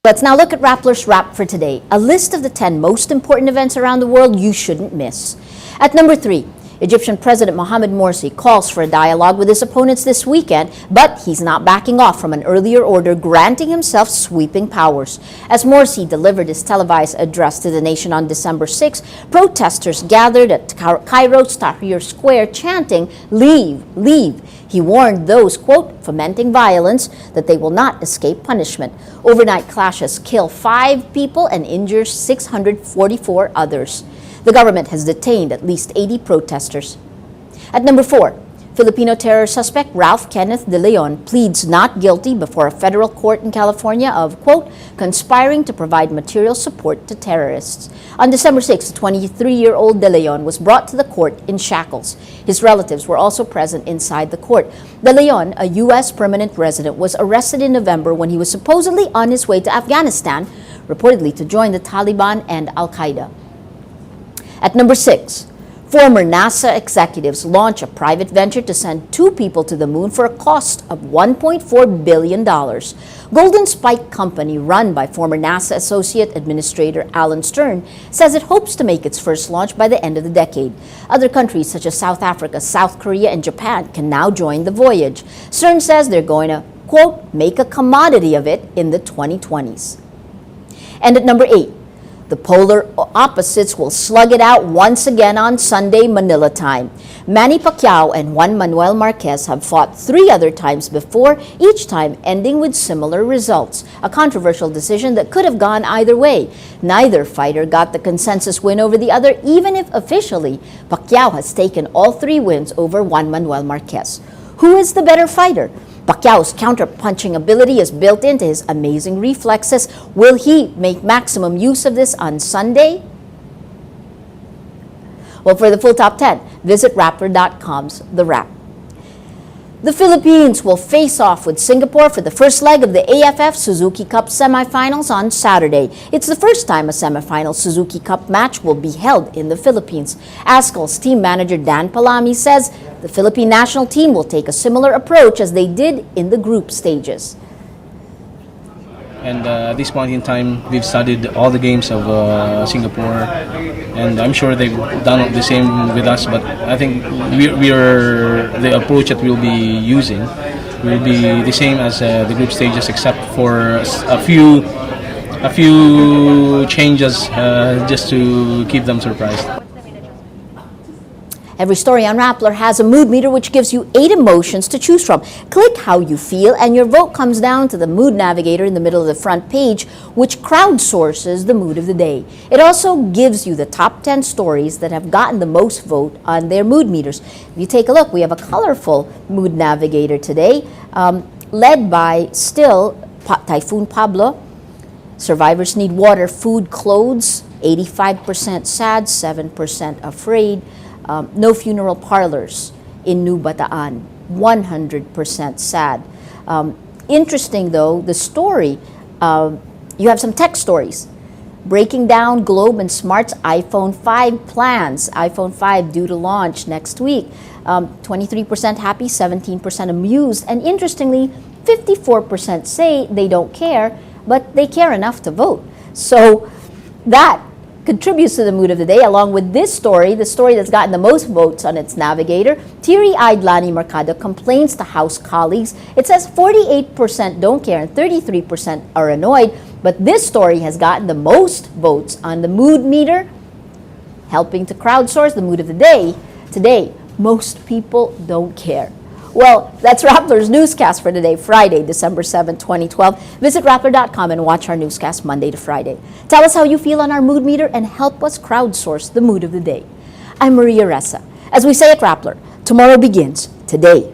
Let's now look at Rappler's Wrap for today, a list of the 10 most important events around the world you shouldn't miss. At number 3, Egyptian President Mohamed Morsi calls for a dialogue with his opponents this weekend, but he's not backing off from an earlier order granting himself sweeping powers. As Morsi delivered his televised address to the nation on December 6, protesters gathered at Cairo's Tahrir Square chanting, "Leave, leave." He warned those, quote, fomenting violence that they will not escape punishment. Overnight clashes kill 5 people and injure 644 others. The government has detained at least 80 protesters. At number 4, Filipino terror suspect Ralph Kenneth De Leon pleads not guilty before a federal court in California of, quote, conspiring to provide material support to terrorists. On December 6, the 23-year-old De Leon was brought to the court in shackles. His relatives were also present inside the court. De Leon, a U.S. permanent resident, was arrested in November when he was supposedly on his way to Afghanistan, reportedly to join the Taliban and Al-Qaeda. At number 6, former NASA executives launch a private venture to send 2 people to the moon for a cost of $1.4 billion. Golden Spike Company, run by former NASA Associate Administrator Alan Stern, says it hopes to make its first launch by the end of the decade. Other countries such as South Africa, South Korea, and Japan can now join the voyage. Stern says they're going to, quote, make a commodity of it in the 2020s. And at number 8, the polar opposites will slug it out once again on Sunday, Manila time. Manny Pacquiao and Juan Manuel Marquez have fought 3 other times before, each time ending with similar results. A controversial decision that could have gone either way. Neither fighter got the consensus win over the other, even if officially Pacquiao has taken all 3 wins over Juan Manuel Marquez. Who is the better fighter? Pacquiao's counter-punching ability is built into his amazing reflexes. Will he make maximum use of this on Sunday? Well, for the full top 10, visit Rappler.com's The Wrap. The Philippines will face off with Singapore for the first leg of the AFF Suzuki Cup semifinals on Saturday. It's the first time a semifinal Suzuki Cup match will be held in the Philippines. ASCL's team manager Dan Palami says the Philippine national team will take a similar approach as they did in the group stages. And at this point in time, we've studied all the games of Singapore, and I'm sure they've done the same with us. But I think the approach that we'll be using will be the same as the group stages, except for a few changes just to keep them surprised. Every story on Rappler has a mood meter which gives you 8 emotions to choose from. Click how you feel and your vote comes down to the mood navigator in the middle of the front page, which crowdsources the mood of the day. It also gives you the top 10 stories that have gotten the most vote on their mood meters. If you take a look, we have a colorful mood navigator today, led by still Typhoon Pablo. Survivors need water, food, clothes. 85% sad, 7% afraid. No funeral parlors in New Bataan, 100% sad. Interesting though, the story, you have some tech stories. Breaking down Globe and Smart's iPhone 5 plans. iPhone 5 due to launch next week. 23% happy, 17% amused, and interestingly, 54% say they don't care, but they care enough to vote. So that contributes to the mood of the day, along with this story, the story that's gotten the most votes on its navigator. Teary-eyed Lani Mercado complains to House colleagues. It says 48% don't care and 33% are annoyed, but this story has gotten the most votes on the mood meter, helping to crowdsource the mood of the day. Today, most people don't care. Well, that's Rappler's Newscast for today, Friday, December 7, 2012. Visit Rappler.com and watch our newscast Monday to Friday. Tell us how you feel on our mood meter and help us crowdsource the mood of the day. I'm Maria Ressa. As we say at Rappler, tomorrow begins today.